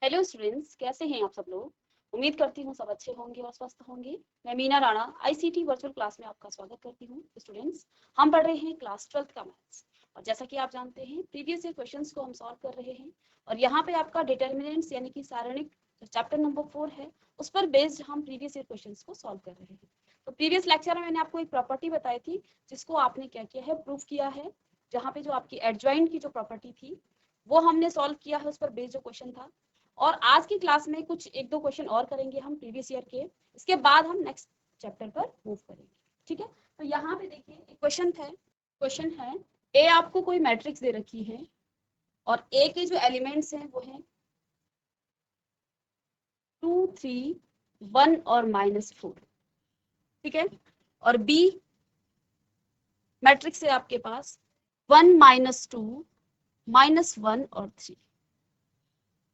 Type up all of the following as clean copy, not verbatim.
Hello students, कैसे हैं आप सब लोग। उम्मीद करती हूँ सब अच्छे होंगे और स्वस्थ होंगे। मैं Meena Rana ICT virtual class में आपका स्वागत करती हूँ। स्टूडेंट्स, हम पढ़ रहे हैं क्लास 12th का मैथ्स और जैसा कि आप जानते हैं प्रीवियस ईयर क्वेश्चंस को हम सॉल्व कर रहे हैं और यहाँ पे आपका डिटर्मिनेंट्स यानी कि सारणिक चैप्टर नंबर 4 है, उस पर बेस्ड हम प्रीवियस ईयर क्वेश्चंस को सॉल्व कर रहे हैं। तो प्रीवियस लेक्चर में मैंने आपको एक प्रॉपर्टी बताई थी जिसको आपने क्या किया है, प्रूफ किया है। जहाँ पे जो आपकी एडजॉइंट की जो प्रॉपर्टी थी वो हमने सॉल्व किया है, उस पर बेस्ड जो क्वेश्चन था। और आज की क्लास में कुछ एक दो क्वेश्चन और करेंगे हम प्रीवियस ईयर के, इसके बाद हम नेक्स्ट चैप्टर पर मूव करेंगे। ठीक है, तो यहाँ पे देखिए एक क्वेश्चन है ए आपको कोई मैट्रिक्स दे रखी है और ए के जो एलिमेंट्स हैं वो हैं 2, 3, 1 और -4। ठीक है, और बी मैट्रिक्स है आपके पास 1, -2, -1 और 3।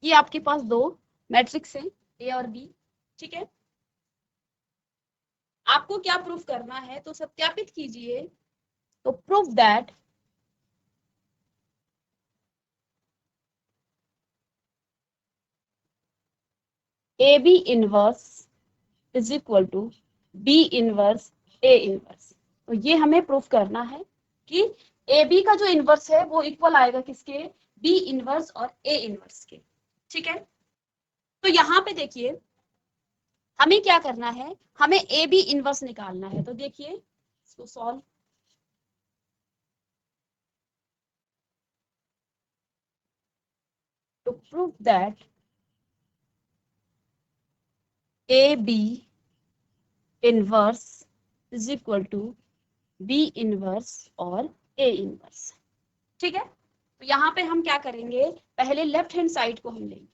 ये आपके पास दो मैट्रिक्स हैं ए और बी। ठीक है, आपको क्या प्रूफ करना है, तो सत्यापित कीजिए। तो proof that A B inverse is equal to B inverse A inverse. तो ये हमें प्रूफ करना है कि ए बी का जो इनवर्स है वो इक्वल आएगा किसके, बी इनवर्स और ए इनवर्स के। ठीक है, तो यहाँ पे देखिए हमें क्या करना है, हमें ए बी इनवर्स निकालना है। तो देखिए इसको solve, to prove that AB inverse is equal to B inverse और A inverse। ठीक है, तो यहाँ पे हम क्या करेंगे, पहले लेफ्ट हैंड साइड को हम लेंगे।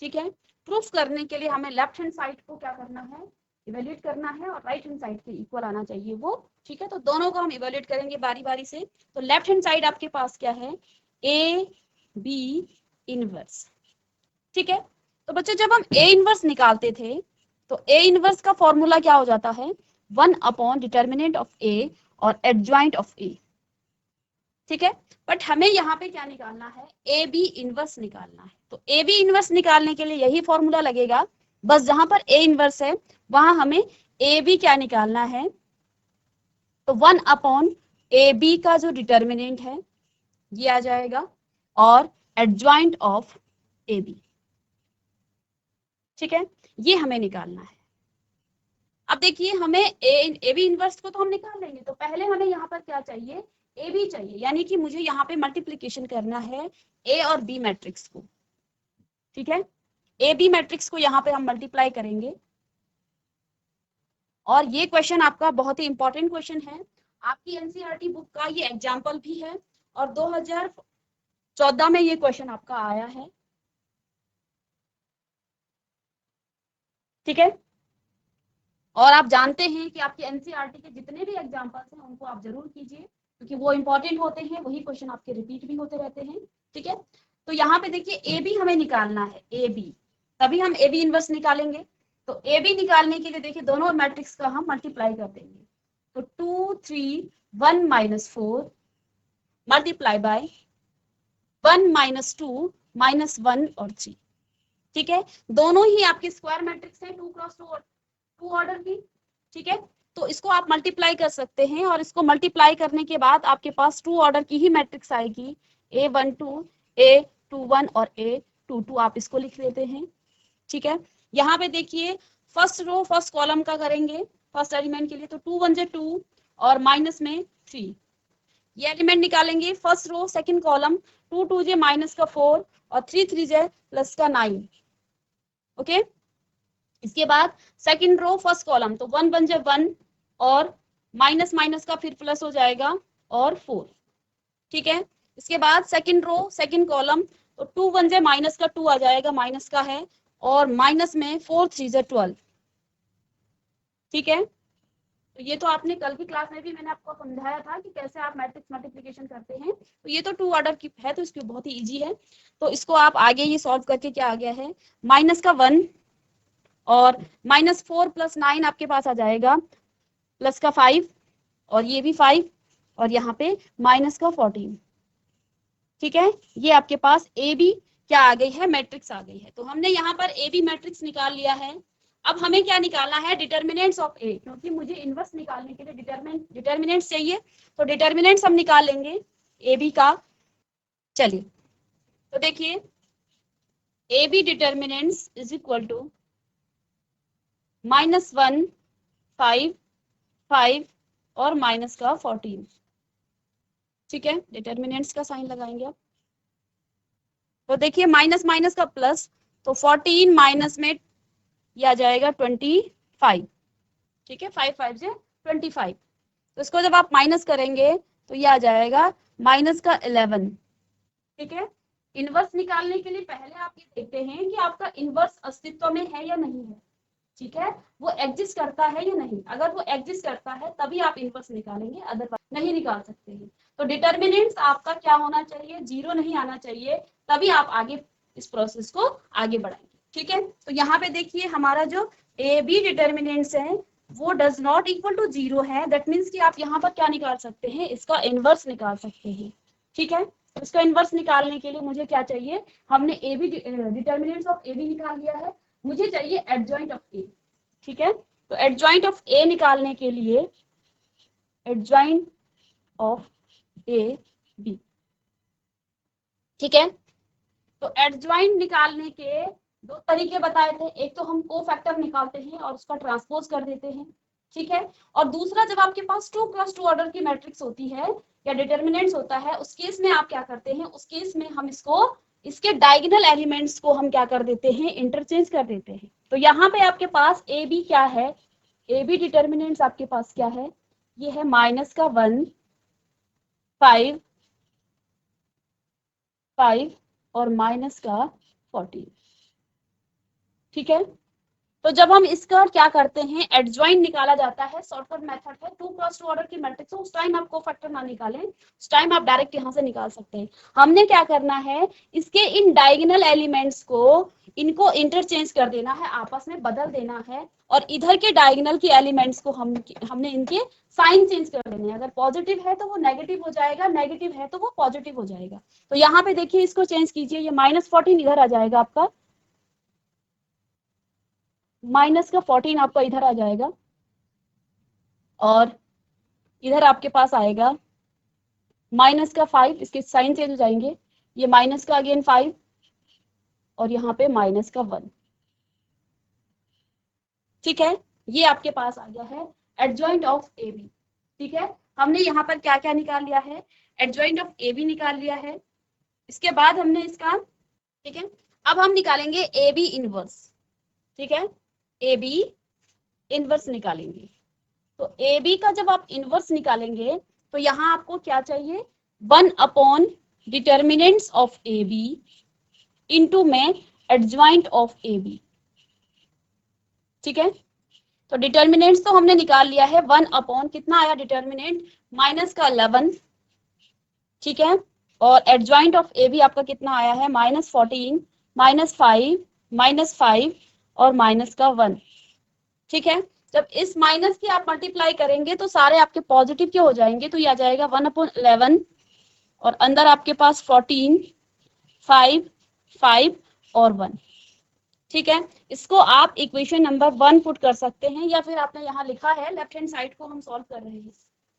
ठीक है, प्रूफ करने के लिए हमें लेफ्ट हैंड साइड को क्या करना है, इवेल्यूएट करना है और राइट हैंड साइड के इक्वल आना चाहिए वो। ठीक है, तो दोनों को हम इवेल्यूएट करेंगे बारी बारी से। तो लेफ्ट हैंड साइड आपके पास क्या है, ए बी इनवर्स। ठीक है, तो बच्चों जब हम ए इनवर्स निकालते थे तो ए इनवर्स का फॉर्मूला क्या हो जाता है, 1 अपॉन डिटर्मिनेंट ऑफ ए और एडजॉइंट ऑफ ए। ठीक है, बट हमें यहाँ पे क्या निकालना है, ए बी इनवर्स निकालना है। तो ए बी इनवर्स निकालने के लिए यही फॉर्मूला लगेगा, बस जहां पर ए इनवर्स है वहां हमें ए बी क्या निकालना है, तो 1 अपॉन ए बी का जो डिटर्मिनेंट है ये आ जाएगा और एडजॉइंट ऑफ ए बी। ठीक है, ये हमें निकालना है। अब देखिए हमें ए बी इनवर्स को तो हम निकाल लेंगे, तो पहले हमें यहाँ पर क्या चाहिए, ए बी चाहिए, यानी कि मुझे यहाँ पे मल्टीप्लीकेशन करना है ए और बी मैट्रिक्स को। ठीक है, ए बी मैट्रिक्स को यहाँ पे हम मल्टीप्लाई करेंगे और ये क्वेश्चन आपका बहुत ही इंपॉर्टेंट क्वेश्चन है, आपकी एनसीईआरटी बुक का ये एग्जाम्पल भी है और 2014 में ये क्वेश्चन आपका आया है। ठीक है, और आप जानते हैं कि आपके एनसीईआरटी के जितने भी एग्जाम्पल्स हैं उनको आप जरूर कीजिए क्योंकि वो इंपॉर्टेंट होते हैं, वही क्वेश्चन आपके रिपीट भी होते रहते हैं। ठीक है, तो यहाँ पे देखिए ए बी हमें निकालना है, ए बी, तभी हम ए बी इनवर्स निकालेंगे। तो ए बी निकालने के लिए देखिए दोनों मैट्रिक्स का हम मल्टीप्लाई कर देंगे। तो 2, 3, 1 -4 मल्टीप्लाई बाय 1 -2 -1 और 3। ठीक है, दोनों ही आपके स्क्वायर मैट्रिक्स हैं 2x2 ऑर्डर की। ठीक है, तो इसको आप मल्टीप्लाई कर सकते हैं और इसको मल्टीप्लाई करने के बाद आपके पास 2 ऑर्डर की ही मैट्रिक्स आएगी, A12, A21 और A22। आप इसको लिख लेते हैं। ठीक है, यहाँ पे देखिए फर्स्ट रो फर्स्ट कॉलम का करेंगे फर्स्ट एलिमेंट के लिए, तो 2 1 2 और माइनस में 3, ये एलिमेंट निकालेंगे फर्स्ट रो सेकंड कॉलम, 2 2 जे माइनस का 4 और 3 3 जे प्लस का 9। ओके, इसके बाद सेकंड रो फर्स्ट कॉलम, तो 1 1 जे 1 और माइनस माइनस का फिर प्लस हो जाएगा और 4। ठीक है, इसके बाद सेकंड रो सेकंड कॉलम, तो 2 1 जे माइनस का 2 आ जाएगा, माइनस का है, और माइनस में 4 3 जे 12। ठीक है, तो ये तो आपने कल की क्लास में भी मैंने आपको समझाया था कि कैसे आप मैट्रिक्स मल्टीप्लिकेशन करते हैं। तो ये तो 2 ऑर्डर की है तो इसकी बहुत ही इजी है, तो इसको आप आगे ये सॉल्व करके क्या आ गया है, माइनस का 1 और -4 + 9 आपके पास आ जाएगा, प्लस का 5 और ये भी 5 और यहाँ पे माइनस का 14। ठीक है, ये आपके पास ए बी क्या आ गई है, मैट्रिक्स आ गई है। तो हमने यहाँ पर ए बी मैट्रिक्स निकाल लिया है। अब हमें क्या निकालना है, डिटर्मिनेंट्स ऑफ ए, क्योंकि मुझे इनवर्स निकालने के लिए डिटर्मिनेंट्स चाहिए, तो डिटर्मिनेंट्स हम निकाल लेंगे ए बी का। चलिए तो देखिए A B determinants is equal to -1, 5, 5 और माइनस का 14। ठीक है, डिटर्मिनेंट्स का साइन लगाएंगे आप। तो देखिए माइनस माइनस का प्लस, तो 14 माइनस में ये आ जाएगा 25। ठीक है, 5 5 से 25। तो इसको जब आप माइनस करेंगे तो ये आ जाएगा माइनस का 11। ठीक है, इनवर्स निकालने के लिए पहले आप ये देखते हैं कि आपका इनवर्स अस्तित्व में है या नहीं है। ठीक है, वो एग्जिस्ट करता है या नहीं, अगर वो एग्जिस्ट करता है तभी आप इनवर्स निकालेंगे, अदरवाइज नहीं निकाल सकते हैं। तो डिटर्मिनेंट्स आपका क्या होना चाहिए, 0 नहीं आना चाहिए, तभी आप आगे इस प्रोसेस को आगे बढ़ाएंगे। ठीक है, तो यहाँ पे देखिए हमारा जो ए बी डिटर्मिनेंट्स है वो डज नॉट इक्वल टू 0 है। दैट मीन्स कि आप यहाँ पर क्या निकाल सकते हैं, इसका इनवर्स निकाल सकते हैं। ठीक है, तो इसका इनवर्स निकालने के लिए मुझे क्या चाहिए, हमने A B determinants of A B निकाल लिया है, मुझे चाहिए एडजॉइंट ऑफ ए। ठीक है, तो एडजॉइंट ऑफ ए निकालने के लिए एडजॉइंट ऑफ ए बी। ठीक है, तो एडजॉइंट निकालने के दो तरीके बताए थे, एक तो हम को फैक्टर निकालते हैं और उसका ट्रांसपोज कर देते हैं। ठीक है, और दूसरा जब आपके पास 2x2 ऑर्डर की मैट्रिक्स होती है या डिटर्मिनेंट्स होता है, उस केस में आप क्या करते हैं, उस केस में हम इसको इसके डायगोनल एलिमेंट्स को हम क्या कर देते हैं, इंटरचेंज कर देते हैं। तो यहाँ पे आपके पास ए बी क्या है, ए बी डिटर्मिनेंट्स आपके पास क्या है, ये है माइनस का 1, 5, 5 और माइनस का 14। ठीक है, तो जब हम इसका क्या करते हैं, एडजॉइंट निकाला जाता है, शॉर्टकट मेथड है, 2x2 ऑर्डर की मैट्रिक्स, उस टाइम आप कोफैक्टर ना निकालें, उस टाइम आप डायरेक्ट यहां से निकाल सकते हैं। हमने क्या करना है, इसके इन डायगोनल एलिमेंट्स को इनको इंटरचेंज कर देना है, आपस में बदल देना है, और इधर के डायगोनल के एलिमेंट्स को हमने इनके साइन चेंज कर देने हैं। अगर पॉजिटिव है तो वो नेगेटिव हो जाएगा, नेगेटिव है तो वो पॉजिटिव हो जाएगा। तो यहाँ पे देखिए इसको चेंज कीजिए, ये -14 इधर आ जाएगा आपका, माइनस का 14 आपका इधर आ जाएगा, और इधर आपके पास आएगा माइनस का 5, इसके साइन चेंज हो जाएंगे, ये माइनस का अगेन 5 और यहाँ पे माइनस का 1। ठीक है, ये आपके पास आ गया है एडजॉइंट ऑफ ए बी। ठीक है, हमने यहाँ पर क्या क्या निकाल लिया है, एडजॉइंट ऑफ ए बी निकाल लिया है। इसके बाद हमने इसका, ठीक है, अब हम निकालेंगे ए बी इनवर्स। ठीक है, ए बी इनवर्स निकालेंगे। तो ए बी का जब आप इनवर्स निकालेंगे तो यहाँ आपको क्या चाहिए, 1 determinants of A B into में एडजॉइंट ऑफ ए बी। ठीक है, तो डिटर्मिनेंट्स तो हमने निकाल लिया है, 1 कितना आया डिटर्मिनेंट, माइनस का 11। ठीक है, और एडजॉइंट ऑफ ए बी आपका कितना आया है, -14, -5, -5 और माइनस का 1। ठीक है, जब इस माइनस की आप मल्टीप्लाई करेंगे तो सारे आपके पॉजिटिव के हो जाएंगे, तो ये आ जाएगा 1/11 और अंदर आपके पास 14, 5, 5 और 1। ठीक है, इसको आप इक्वेशन नंबर 1 पुट कर सकते हैं, या फिर आपने यहाँ लिखा है लेफ्ट हैंड साइड को हम सॉल्व कर रहे हैं।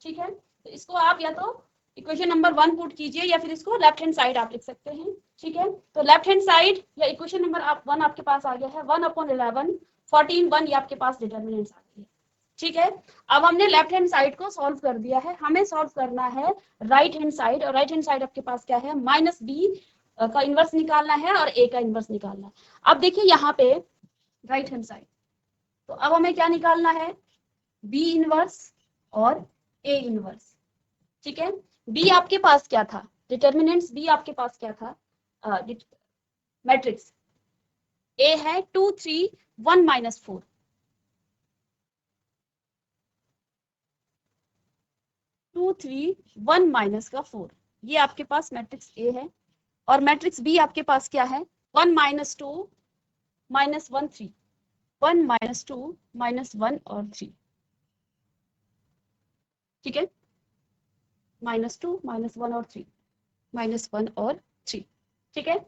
ठीक है, तो इसको आप या तो इक्वेशन नंबर 1 पुट कीजिए या फिर इसको लेफ्ट हैंड साइड आप लिख सकते हैं। ठीक है, तो लेफ्ट हैंड साइड या इक्वेशन नंबर 1 आपके पास आ गया है, 1/11, 14, 1 ये आपके पास डिटर्मिनेंट्स आ गई है। ठीक है, अब हमने लेफ्ट हैंड साइड को सॉल्व कर दिया है, हमें सॉल्व करना है राइट हैंड साइड, और राइट हैंड साइड आपके पास क्या है, -b का इनवर्स निकालना है और a का इनवर्स निकालना है। अब देखिए यहाँ पे राइट हैंड साइड, तो अब हमें क्या निकालना है, b इनवर्स और a इनवर्स। ठीक है, b आपके पास क्या था, डिटर्मिनेंट्स b आपके पास क्या था, मैट्रिक्स a है 2 3 1 -4, 2 3 1 माइनस का 4, ये आपके पास मैट्रिक्स A है। और मैट्रिक्स B आपके पास क्या है, 1 -2 -1 3, 1 -2 -1 और 3। ठीक है, -2 -1 और 3, -1 और 3। ठीक है,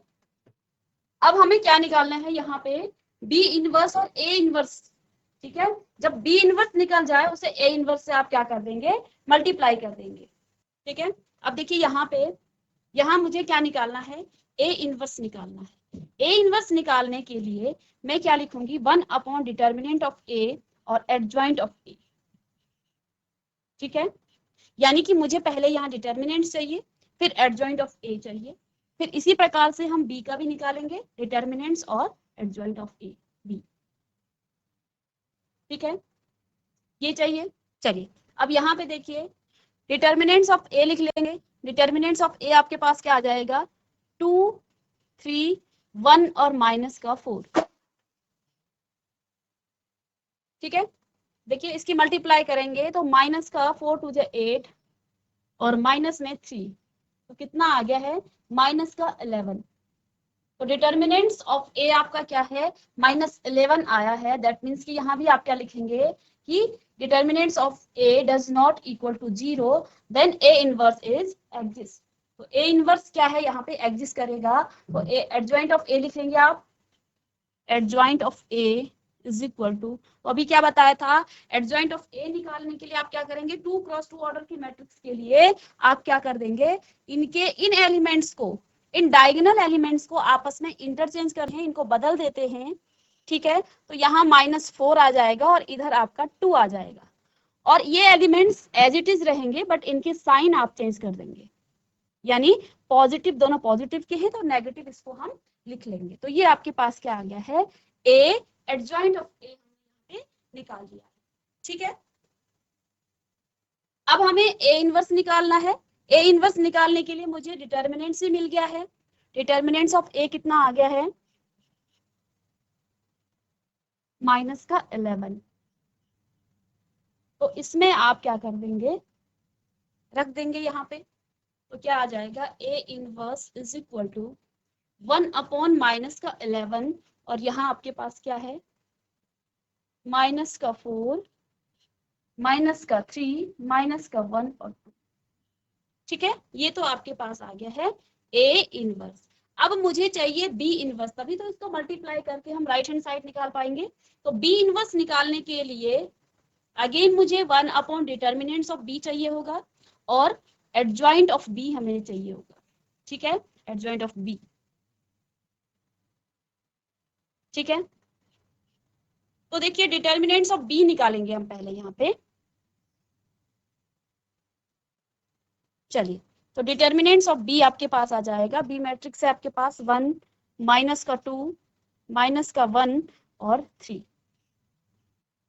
अब हमें क्या निकालना है यहाँ पे, बी इनवर्स और ए इनवर्स। ठीक है, जब बी इनवर्स निकल जाए उसे ए इनवर्स से आप क्या कर देंगे, मल्टीप्लाई कर देंगे। ठीक है, अब देखिए यहाँ पे, यहाँ मुझे क्या निकालना है, ए इनवर्स निकालना है। ए इनवर्स निकालने के लिए मैं क्या लिखूंगी, 1 डिटर्मिनेंट ऑफ ए और एडजॉइंट ऑफ ए। ठीक है, यानी कि मुझे पहले यहाँ डिटर्मिनेंट चाहिए, फिर एडजॉइंट ऑफ ए चाहिए, फिर इसी प्रकार से हम बी का भी निकालेंगे, डिटर्मिनेंट्स और एडजॉइंट ऑफ ए बी। ठीक है, ये चाहिए। चलिए अब यहाँ पे देखिए, डिटर्मिनेंट्स ऑफ ए लिख लेंगे। डिटर्मिनेंट्स ऑफ ए आपके पास क्या आ जाएगा, 2 3 1 और माइनस का 4। ठीक है, देखिए इसकी मल्टीप्लाई करेंगे तो माइनस का 4 2 8 और माइनस में 3, तो कितना आ गया है, माइनस का 11। तो डिटर्मिनेंट्स ऑफ ए आपका क्या है, -11 आया है। दैट मीन्स कि यहाँ भी आप क्या लिखेंगे कि determinants of A does not equal to 0, then A inverse is exist. तो ए इनवर्स क्या है, यहाँ पे एग्जिस्ट करेगा। तो ए एडजॉइंट ऑफ ए लिखेंगे आप, adjoint of A is equal to, तो अभी क्या बताया था, एडजॉइंट ऑफ ए निकालने के लिए आप क्या करेंगे, 2 क्रॉस 2 ऑर्डर की मैट्रिक्स के लिए आप क्या कर देंगे, इनके इन एलिमेंट्स को, इन डायगोनल एलिमेंट्स को आपस में इंटरचेंज कर हैं, इनको बदल देते हैं। ठीक है, तो यहाँ -4 आ जाएगा और इधर आपका 2 आ जाएगा, और ये एलिमेंट्स एज इट इज रहेंगे, बट इनके साइन आप चेंज कर देंगे। यानी पॉजिटिव, दोनों पॉजिटिव के हैं तो नेगेटिव इसको हम लिख लेंगे। तो ये आपके पास क्या आ गया है, ए एडजॉइंट ऑफ ए हमने निकाल दिया। ठीक है, अब हमें ए इनवर्स निकालना है। ए इनवर्स निकालने के लिए मुझे डिटर्मिनेंट से मिल गया है। डिटर्मिनेंट्स ऑफ ए कितना आ गया है, माइनस का 11। तो इसमें आप क्या कर देंगे, रख देंगे यहाँ पे। तो क्या आ जाएगा, A inverse is equal to 1 minus का 11, और यहाँ आपके पास क्या है, माइनस का 4, माइनस का 3, माइनस का 1 और 2। ठीक है, ये तो आपके पास आ गया है ए इनवर्स। अब मुझे चाहिए बी इनवर्स, तभी तो इसको मल्टीप्लाई करके हम राइट हैंड साइड निकाल पाएंगे। तो बी इनवर्स निकालने के लिए अगेन मुझे 1 डिटर्मिनेंट्स ऑफ बी चाहिए होगा, और एडजॉइंट ऑफ बी हमें चाहिए होगा। ठीक है, एडजॉइंट ऑफ बी। ठीक है, तो देखिए डिटर्मिनेंट्स ऑफ बी निकालेंगे हम पहले यहाँ पे। चलिए, तो डिटर्मिनेंट्स ऑफ बी आपके पास आ जाएगा, बी मैट्रिक्स है आपके पास 1, माइनस का 2, माइनस का 1 और 3।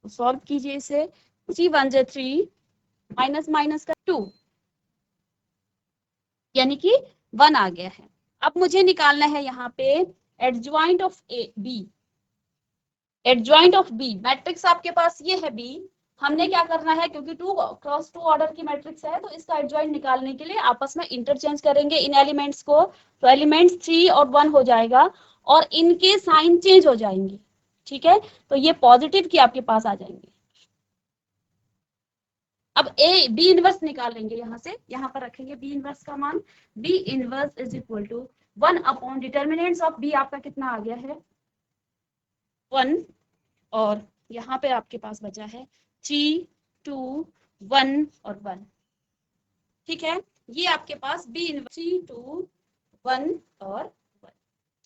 तो सॉल्व कीजिए इसे, 3 1 जा 3, माइनस माइनस का 2, यानी कि 1 आ गया है। अब मुझे निकालना है यहाँ पे adjoint of A B. Adjoint of B matrix आपके पास ये है बी। हमने क्या करना है, क्योंकि 2 क्रॉस 2 ऑर्डर की मैट्रिक्स है, तो इसका एडजॉइंट निकालने के लिए आपस में इंटरचेंज करेंगे इन एलिमेंट्स को। तो एलिमेंट्स 3 और 1 हो जाएगा, और इनके साइन चेंज हो जाएंगे। ठीक है, तो ये पॉजिटिव की आपके पास आ जाएंगे। अब ए बी इनवर्स निकाल लेंगे, यहाँ से यहाँ पर रखेंगे बी इनवर्स का मान। B inverse is equal to 1 determinants of B आपका कितना आ गया है, 1, और यहाँ पे आपके पास बचा है 3 2 1 और 1। ठीक है, ये आपके पास बी इनवर्स 3 2 1 और 1।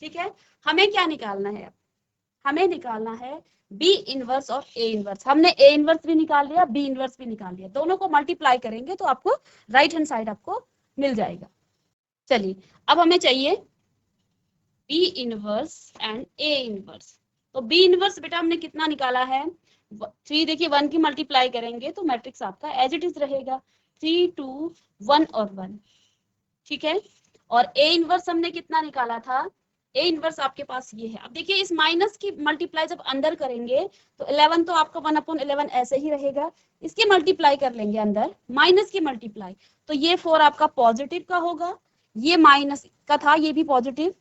ठीक है, हमें क्या निकालना है, हमें निकालना है बी इनवर्स और ए इनवर्स। हमने ए इनवर्स भी निकाल लिया, बी इनवर्स भी निकाल लिया, दोनों को मल्टीप्लाई करेंगे तो आपको राइट हैंड साइड आपको मिल जाएगा। चलिए, अब हमें चाहिए B inverse and A inverse. तो बी इनवर्स बेटा हमने कितना निकाला है, 3, देखिए 1 की मल्टीप्लाई करेंगे तो मैट्रिक्स आपका एज इट इज रहेगा, 3 2 1 और 1। ठीक है, और ए इनवर्स हमने कितना निकाला था, ए इनवर्स आपके पास ये है। अब देखिए इस माइनस की मल्टीप्लाई जब अंदर करेंगे तो 11 तो आपका 1/11 ऐसे ही रहेगा, इसकी मल्टीप्लाई कर लेंगे अंदर, माइनस की मल्टीप्लाई, तो ये 4 आपका पॉजिटिव का होगा, ये माइनस का था, ये भी पॉजिटिव,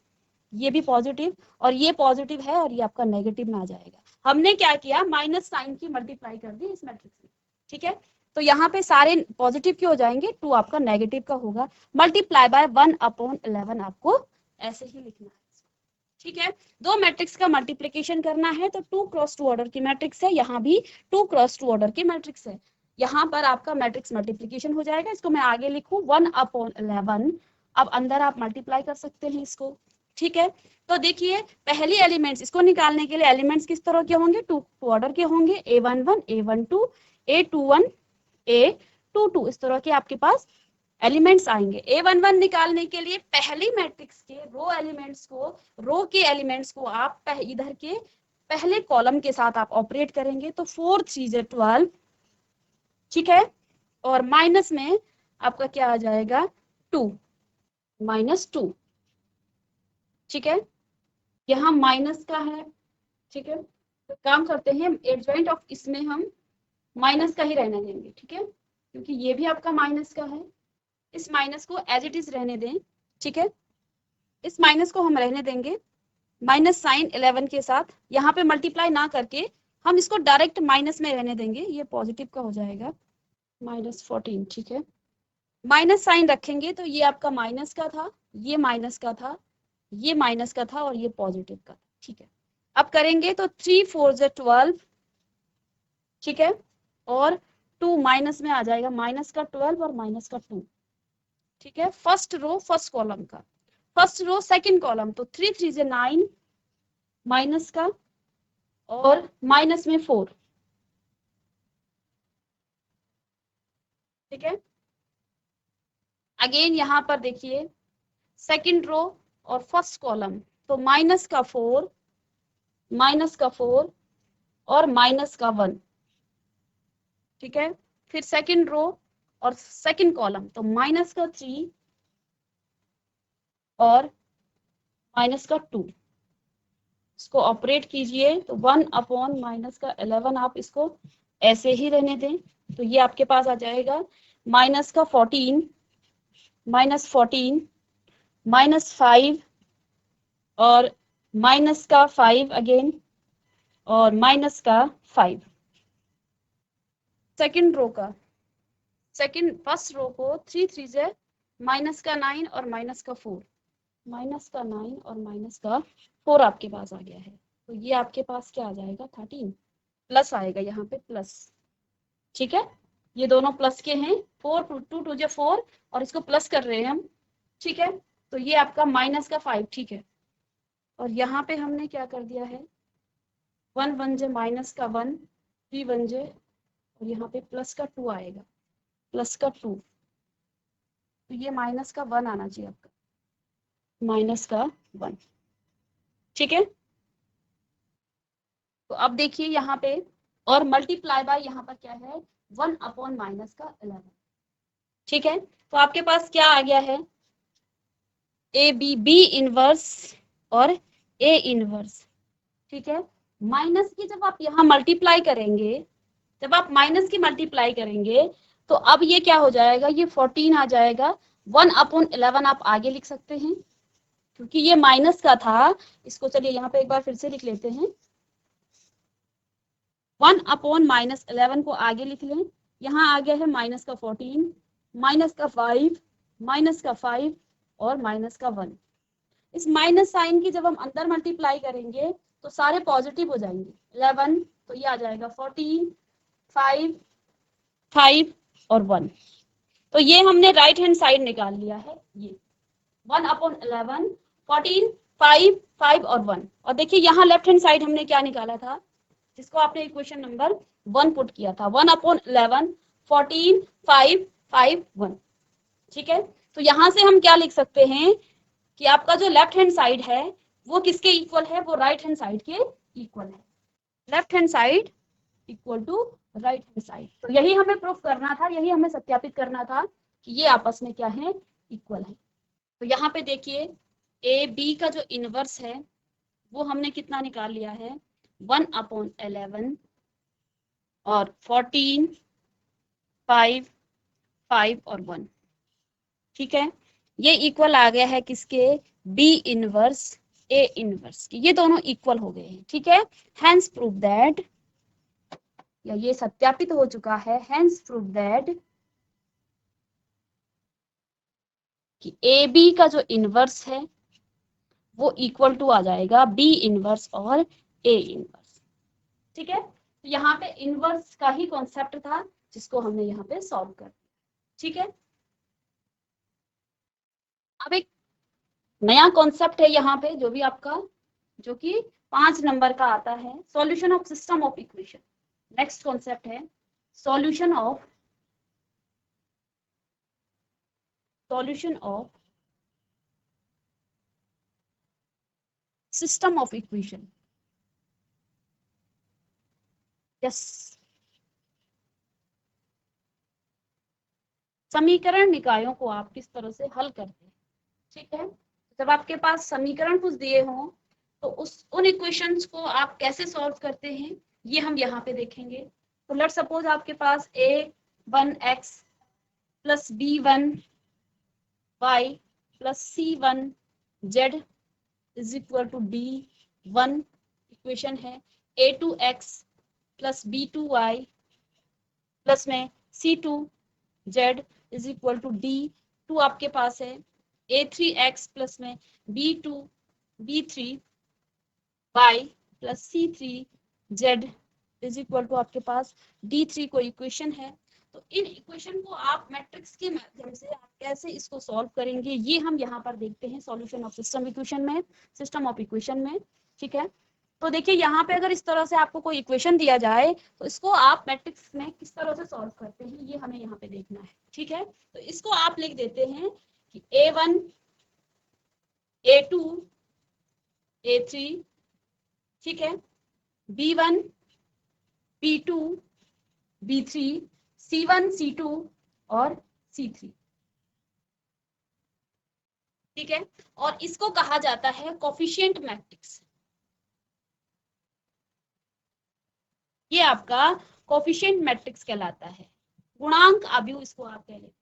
ये भी पॉजिटिव, और ये पॉजिटिव है, और ये आपका नेगेटिव में आ जाएगा। हमने क्या किया, माइनस साइन की मल्टीप्लाई कर दी इस मैट्रिक्स में। ठीक है, तो यहाँ पे सारे पॉजिटिव के हो जाएंगे, 2 आपका नेगेटिव का होगा, मल्टीप्लाई बाय 1/11 आपको ऐसे ही लिखना है। ठीक है, दो मैट्रिक्स का मल्टीप्लिकेशन करना है तो 2 क्रॉस 2 ऑर्डर की मैट्रिक्स है, यहाँ भी 2 क्रॉस 2 ऑर्डर की मैट्रिक्स है। यहाँ पर आपका मैट्रिक्स मल्टीप्लिकेशन हो जाएगा, इसको मैं आगे लिखूं 1/11। अब अंदर आप मल्टीप्लाई कर सकते हैं इसको। ठीक है, तो देखिए पहली एलिमेंट्स इसको निकालने के लिए एलिमेंट्स किस तरह के होंगे, 2 ऑर्डर के होंगे, A11 A12 A21 A22, इस तरह के आपके पास एलिमेंट्स आएंगे। A11 निकालने के लिए पहली मैट्रिक्स के रो के एलिमेंट्स को आप इधर के पहले कॉलम के साथ आप ऑपरेट करेंगे तो 4 3 12, ठीक है, और माइनस में आपका क्या आ जाएगा 2 -2, ठीक है, यहाँ माइनस का है। ठीक है, तो काम करते हैं एडजॉइंट ऑफ इसमें हम माइनस का ही रहने देंगे। ठीक है, क्योंकि ये भी आपका माइनस का है, इस माइनस को एज इट इज रहने दें। ठीक है, इस माइनस को हम रहने देंगे माइनस साइन 11 के साथ, यहाँ पे मल्टीप्लाई ना करके हम इसको डायरेक्ट माइनस में रहने देंगे, ये पॉजिटिव का हो जाएगा -14। ठीक है, माइनस साइन रखेंगे तो ये आपका माइनस का था, ये माइनस का था, ये माइनस का था और ये पॉजिटिव का था। ठीक है, अब करेंगे तो 3 4 12, ठीक है, और 2 माइनस में आ जाएगा, माइनस का 12 और माइनस का 2। ठीक है, फर्स्ट रो फर्स्ट कॉलम का, फर्स्ट रो सेकंड कॉलम, तो 3 3 9 माइनस का और माइनस में 4। ठीक है, अगेन यहाँ पर देखिए सेकंड रो और फर्स्ट कॉलम, तो माइनस का 4 और माइनस का 1। ठीक है, फिर सेकंड रो और सेकंड कॉलम, तो माइनस का 3 और माइनस का 2। इसको ऑपरेट कीजिए तो 1 माइनस का 11 आप इसको ऐसे ही रहने दें, तो ये आपके पास आ जाएगा माइनस का 14 -14 -5 और माइनस का 5 अगेन और माइनस का 5। सेकंड रो का फर्स्ट रो को 3 3 माइनस का 9 और माइनस का 4, माइनस का 9 और माइनस का 4 आपके पास आ गया है, तो ये आपके पास क्या आ जाएगा 13 प्लस आएगा यहाँ पे प्लस। ठीक है, ये दोनों प्लस के हैं, 4 2 2 4 और इसको प्लस कर रहे हैं हम। ठीक है, तो ये आपका माइनस का 5। ठीक है, और यहाँ पे हमने क्या कर दिया है 1 1 माइनस का 1, 3 1 और यहाँ पे प्लस का 2 आएगा, प्लस का 2, तो ये माइनस का 1 आना चाहिए आपका, माइनस का 1। ठीक है, तो अब देखिए यहाँ पे और मल्टीप्लाई बाय यहाँ पर क्या है 1 माइनस का 11। ठीक है, तो आपके पास क्या आ गया है बी इनवर्स और ए इनवर्स। ठीक है, माइनस की जब आप यहाँ मल्टीप्लाई करेंगे, जब आप माइनस की मल्टीप्लाई करेंगे तो अब ये क्या हो जाएगा, ये 14 आ जाएगा। 1/11 आप आगे लिख सकते हैं क्योंकि ये माइनस का था, इसको चलिए यहाँ पे एक बार फिर से लिख लेते हैं। 1/-11 को आगे लिख लें, यहाँ आ गया है माइनस का 14, माइनस का 5, माइनस का 5 और माइनस का 1। इस माइनस साइन की जब हम अंदर मल्टीप्लाई करेंगे तो सारे पॉजिटिव हो जाएंगे। 11 तो ये आ जाएगा 14, 5 5 और 1। तो ये हमने राइट हैंड साइड निकाल लिया है, ये 1/11 14 5 5 और 1। और देखिए यहाँ लेफ्ट हैंड साइड हमने क्या निकाला था, जिसको आपने इक्वेशन नंबर 1 पुट किया था, 1/11 14 5 5 1। ठीक है, तो यहाँ से हम क्या लिख सकते हैं कि आपका जो लेफ्ट हैंड साइड है वो किसके इक्वल है, वो राइट हैंड साइड के इक्वल है। Left hand side equal to right hand side, तो यही हमें प्रूफ करना था, यही हमें सत्यापित करना था कि ये आपस में क्या है, इक्वल है। तो यहाँ पे देखिए ए बी का जो इनवर्स है वो हमने कितना निकाल लिया है 1/11 और 14 5 5 और 1। ठीक है, ये इक्वल आ गया है किसके, बी इनवर्स ए इनवर्स के, ये दोनों इक्वल हो गए हैं। ठीक है, हेंस प्रूव दैट, या ये सत्यापित हो चुका है, हेंस प्रूव दैट कि ए बी का जो इनवर्स है वो इक्वल टू आ जाएगा बी इनवर्स और ए इनवर्स। ठीक है, तो यहाँ पे इनवर्स का ही कॉन्सेप्ट था जिसको हमने यहाँ पे सॉल्व कर दिया। ठीक है, अब एक नया कॉन्सेप्ट है यहाँ पे जो भी आपका, जो कि 5 नंबर का आता है, solution of system of equation. Next concept है solution of system of equation. Yes, समीकरण निकायों को आप किस तरह से हल करते हैं। ठीक है, जब आपके पास समीकरण कुछ दिए हों तो उन इक्वेशंस को आप कैसे सॉल्व करते हैं ये हम यहाँ पे देखेंगे। तो लेट्स सपोज आपके पास a1x plus b1y plus c1z is equal to d1 equation है, a2x प्लस b2y प्लस में c2z is equal to d2 आपके पास है, a3x प्लस में b3y plus c3z is equal to आपके पास d3 को इक्वेशन है। तो इन इक्वेशन को आप मैट्रिक्स के माध्यम से आप कैसे इसको सॉल्व करेंगे ये हम यहाँ पर देखते हैं सॉल्यूशन ऑफ सिस्टम इक्वेशन में, सिस्टम ऑफ इक्वेशन में। ठीक है, तो देखिए यहाँ पे अगर इस तरह से आपको कोई इक्वेशन दिया जाए तो इसको आप मैट्रिक्स में किस तरह से सॉल्व करते हैं ये हमें यहाँ पे देखना है। ठीक है, तो इसको आप लिख देते हैं कि a1 a2 a3, ठीक है, b1 b2 b3 c1 c2 और c3। ठीक है, और इसको कहा जाता है कोफिशिएंट मैट्रिक्स। ये आपका कोफिशिएंट मैट्रिक्स कहलाता है, गुणांक आव्यूह इसको आप कह लेते।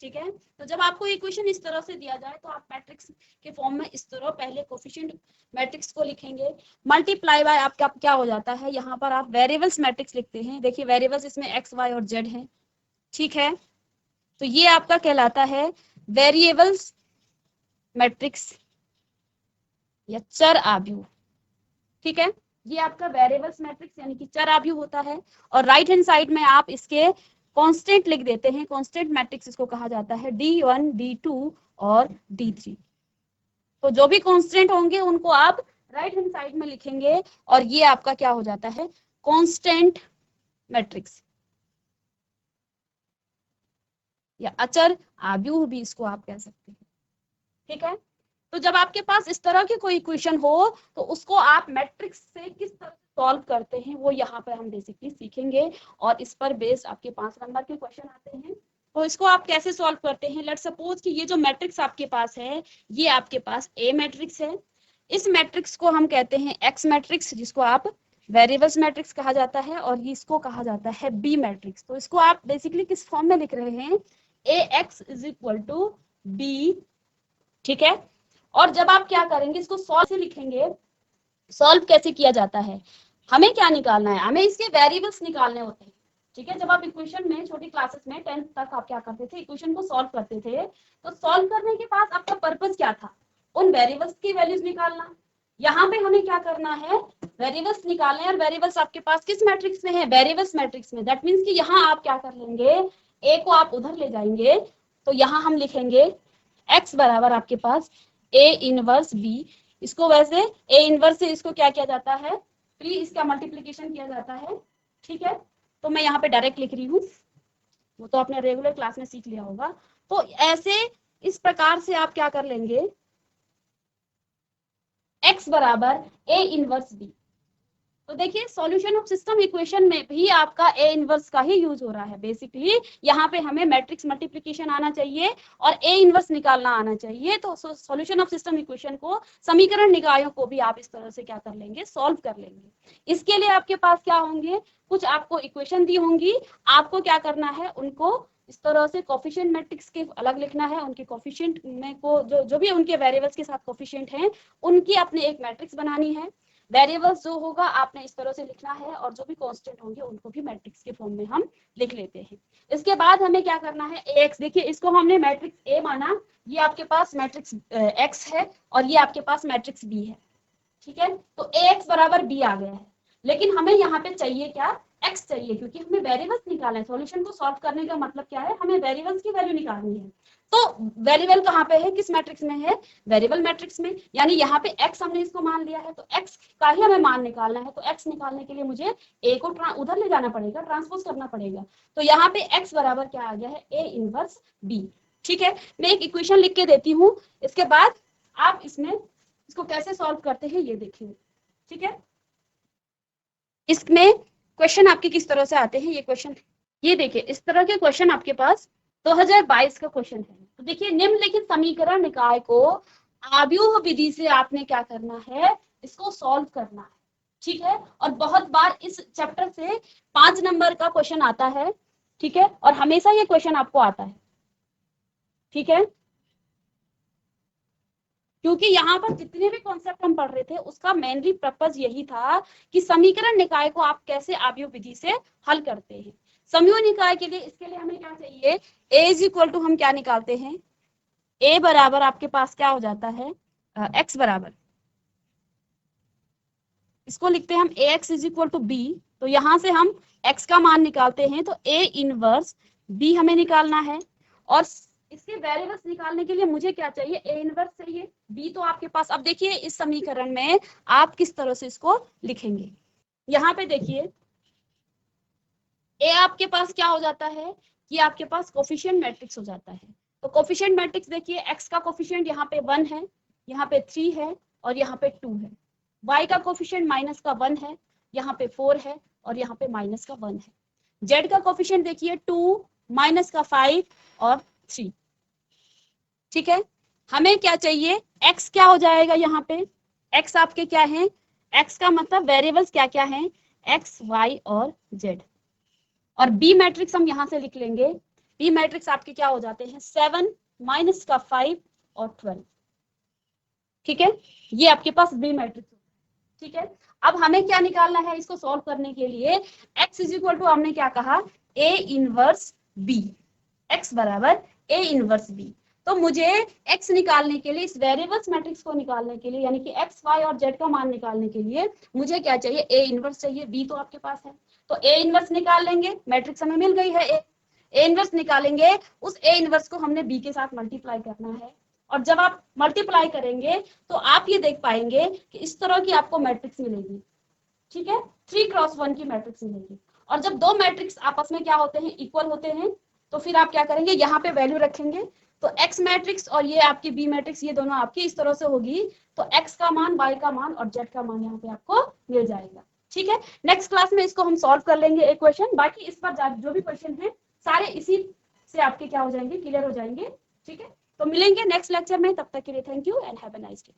ठीक है, तो जब आपको इक्वेशन इस तरह से दिया जाए तो आप मैट्रिक्स के फॉर्म में इस तरह पहले कोफिशिएंट मैट्रिक्स को लिखेंगे, मल्टीप्लाई बाय आपका क्या हो जाता है, यहाँ पर आप वेरिएबल्स मैट्रिक्स लिखते हैं। देखिए वेरिएबल्स इसमें एक्स वाई और जेड है। ठीक है, तो ये आपका कहलाता है वेरिएबल्स मैट्रिक्स या चर आव्यूह। ठीक है, ये आपका वेरिएबल्स मैट्रिक्स यानी कि चर आव्यूह होता है। और राइट हैंड साइड में आप इसके कांस्टेंट लिख देते हैं, कांस्टेंट मैट्रिक्स इसको कहा जाता है, d1 d2 और d3। तो जो भी कांस्टेंट होंगे उनको आप राइट हैंड साइड में लिखेंगे और ये आपका क्या हो जाता है, कांस्टेंट मैट्रिक्स या अचर आव्यूह भी इसको आप कह सकते हैं। ठीक है, तो जब आपके पास इस तरह की कोई इक्वेशन हो तो उसको आप मैट्रिक्स से किस तरह सॉल्व करते हैं वो यहाँ पर हम बेसिकली सीखेंगे और इस पर बेस्ड आपके 5 नंबर के क्वेश्चन आते हैं। तो इसको आप कैसे सॉल्व करते हैं, लेट्स सपोज कि ये जो मैट्रिक्स आपके पास है ये आपके पास ए मैट्रिक्स है। इस मैट्रिक्स को हम कहते हैं एक्स मैट्रिक्स, जिसको आप वेरिएबल्स मैट्रिक्स कहा जाता है, और इसको कहा जाता है बी मैट्रिक्स। तो इसको आप बेसिकली किस फॉर्म में लिख रहे हैं, a x is equal to b. ठीक है, और जब आप क्या करेंगे इसको सॉल्व से लिखेंगे। सॉल्व कैसे किया जाता है, हमें क्या निकालना है, हमें इसके वेरिएबल्स निकालने होते हैं। ठीक है, जब आप इक्वेशन में छोटी क्लासेस में 10th तक आप क्या करते थे, इक्वेशन को सॉल्व करते थे, तो सॉल्व करने के बाद आपका पर्पस क्या था, उन वेरिएबल्स की वैल्यूज निकालना। यहाँ पे हमें क्या करना है, वेरिएबल्स निकालने, और वेरिएबल्स आपके पास किस मैट्रिक्स में है, वेरिएबल्स मैट्रिक्स में। दैट मीन्स कि यहाँ आप क्या कर लेंगे, ए को आप उधर ले जाएंगे, तो यहाँ हम लिखेंगे x बराबर आपके पास a इनवर्स b। इसको वैसे a इनवर्स से इसको क्या किया जाता है, प्री इसका मल्टीप्लिकेशन किया जाता है। ठीक है, तो मैं यहाँ पे डायरेक्ट लिख रही हूँ, वो तो आपने रेगुलर क्लास में सीख लिया होगा। तो ऐसे इस प्रकार से आप क्या कर लेंगे, x बराबर a इनवर्स b। तो देखिए सॉल्यूशन ऑफ सिस्टम इक्वेशन में भी आपका ए इनवर्स का ही यूज हो रहा है। बेसिकली यहाँ पे हमें मैट्रिक्स मल्टीप्लिकेशन आना चाहिए और ए इनवर्स निकालना आना चाहिए। तो सॉल्यूशन ऑफ सिस्टम इक्वेशन को, समीकरण निकायों को भी आप इस तरह से क्या कर लेंगे, सॉल्व कर लेंगे। इसके लिए आपके पास क्या होंगे, कुछ आपको इक्वेशन दी होंगी, आपको क्या करना है, उनको इस तरह से कोफिशिएंट मैट्रिक्स के अलग लिखना है, उनके कोफिशिएंट में को जो भी उनके वेरिएबल्स के साथ कोफिशिएंट हैं उनकी अपने एक मैट्रिक्स बनानी है। वेरिएबल्स जो होगा आपने इस तरह से लिखना है और जो भी कांस्टेंट होंगे उनको भी मैट्रिक्स के फॉर्म में हम लिख लेते हैं। इसके बाद हमें क्या करना है, एक्स, देखिए इसको हमने मैट्रिक्स ए माना, ये आपके पास मैट्रिक्स एक्स है और ये आपके पास मैट्रिक्स बी है, ठीक है। तो ए एक्स बराबर बी आ गया है, लेकिन हमें यहाँ पे चाहिए क्या, एक्स चाहिए, क्योंकि हमें वेरिएबल्स निकालना है। सॉल्यूशन को सॉल्व करने का मतलब क्या है, हमें वेरिएबल्स की वैल्यू निकालनी है। तो वेरिएबल कहाँ पे है, किस मैट्रिक्स में है, वेरिएबल मैट्रिक्स में, यानी यहाँ पे एक्स हमने इसको मान लिया है, तो एक्स का ही हमें मान निकालना है। तो एक्स निकालने के लिए मुझे ए को उधर ले जाना पड़ेगा, ट्रांसपोज करना पड़ेगा। तो यहाँ पे एक्स बराबर क्या आ गया है, ए इनवर्स बी, ठीक है। मैं एक इक्वेशन लिख के देती हूँ, इसके बाद आप इसको कैसे सॉल्व करते हैं ये देखिए, ठीक है। इसमें क्वेश्चन आपके किस तरह से आते हैं, ये क्वेश्चन, ये देखिए इस तरह के क्वेश्चन आपके पास 2022 का क्वेश्चन है। तो देखिए निम्नलिखित समीकरण निकाय को आव्यूह विधि से आपने क्या करना है, इसको सॉल्व करना है, ठीक है। और बहुत बार इस चैप्टर से 5 नंबर का क्वेश्चन आता है, ठीक है, और हमेशा ये क्वेश्चन आपको आता है, ठीक है, क्योंकि यहाँ पर जितने भी कॉन्सेप्ट हम पढ़ रहे थे उसका मेनली पर्पज यही था कि समीकरण निकाय को आप कैसे आव्यूह विधि से हल करते हैं। समूह निकाय के लिए, इसके लिए हमें क्या चाहिए, a इज इक्वल टू हम क्या निकालते हैं, a बराबर आपके पास क्या हो जाता है, x बराबर, इसको लिखते हैं हम ax is equal to b। तो यहां से हम x का मान निकालते हैं, तो a इनवर्स b हमें निकालना है। और इसके वेरिएबल्स निकालने के लिए मुझे क्या चाहिए, a इनवर्स चाहिए, b तो आपके पास, अब देखिए इस समीकरण में आप किस तरह से इसको लिखेंगे। यहाँ पे देखिए a आपके पास क्या हो जाता है कि आपके पास कोफिशिएंट मैट्रिक्स हो जाता है। तो कोफिशिएंट मैट्रिक्स देखिए, x का कोफिशिएंट यहाँ पे 1 है, यहाँ पे 3 है और यहाँ पे 2 है। y का कोफिशिएंट माइनस का 1 है, यहाँ पे 4 है और यहाँ पे माइनस का 1 है। z का कोफिशिएंट देखिए 2, माइनस का 5 और 3, ठीक है। हमें क्या चाहिए, x क्या हो जाएगा, यहाँ पे x आपके क्या है, x का मतलब वेरिएबल्स क्या क्या है, x, y और z। और बी मैट्रिक्स हम यहां से लिख लेंगे, बी मैट्रिक्स आपके क्या हो जाते हैं, 7, माइनस का 5 और 12, ठीक है। ये आपके पास बी मैट्रिक्स, ठीक है। अब हमें क्या निकालना है, इसको सॉल्व करने के लिए x इज इक्वल टू हमने क्या कहा, a इनवर्स b, x बराबर a इनवर्स b। तो मुझे x निकालने के लिए, इस वेरिएबल्स मैट्रिक्स को निकालने के लिए, यानी कि x, y और z का मान निकालने के लिए मुझे क्या चाहिए, a इनवर्स चाहिए, b तो आपके पास है। तो a इनवर्स निकाल लेंगे, मैट्रिक्स हमें मिल गई है a इनवर्स निकालेंगे, उस a इनवर्स को हमने b के साथ मल्टीप्लाई करना है। और जब आप मल्टीप्लाई करेंगे तो आप ये देख पाएंगे कि इस तरह की आपको मैट्रिक्स मिलेगी, ठीक है, 3x1 की मैट्रिक्स मिलेगी। और जब दो मैट्रिक्स आपस में क्या होते हैं, इक्वल होते हैं, तो फिर आप क्या करेंगे, यहाँ पे वैल्यू रखेंगे। तो x मैट्रिक्स और ये आपकी b मैट्रिक्स, ये दोनों आपकी इस तरह से होगी। तो x का मान, y का मान और z का मान यहाँ पे आपको मिल जाएगा, ठीक है। नेक्स्ट क्लास में इसको हम सॉल्व कर लेंगे एक क्वेश्चन, बाकी इस पर जो भी क्वेश्चन है सारे इसी से आपके क्या हो जाएंगे, क्लियर हो जाएंगे, ठीक है। तो मिलेंगे नेक्स्ट लेक्चर में, तब तक के लिए thank you and have a nice day.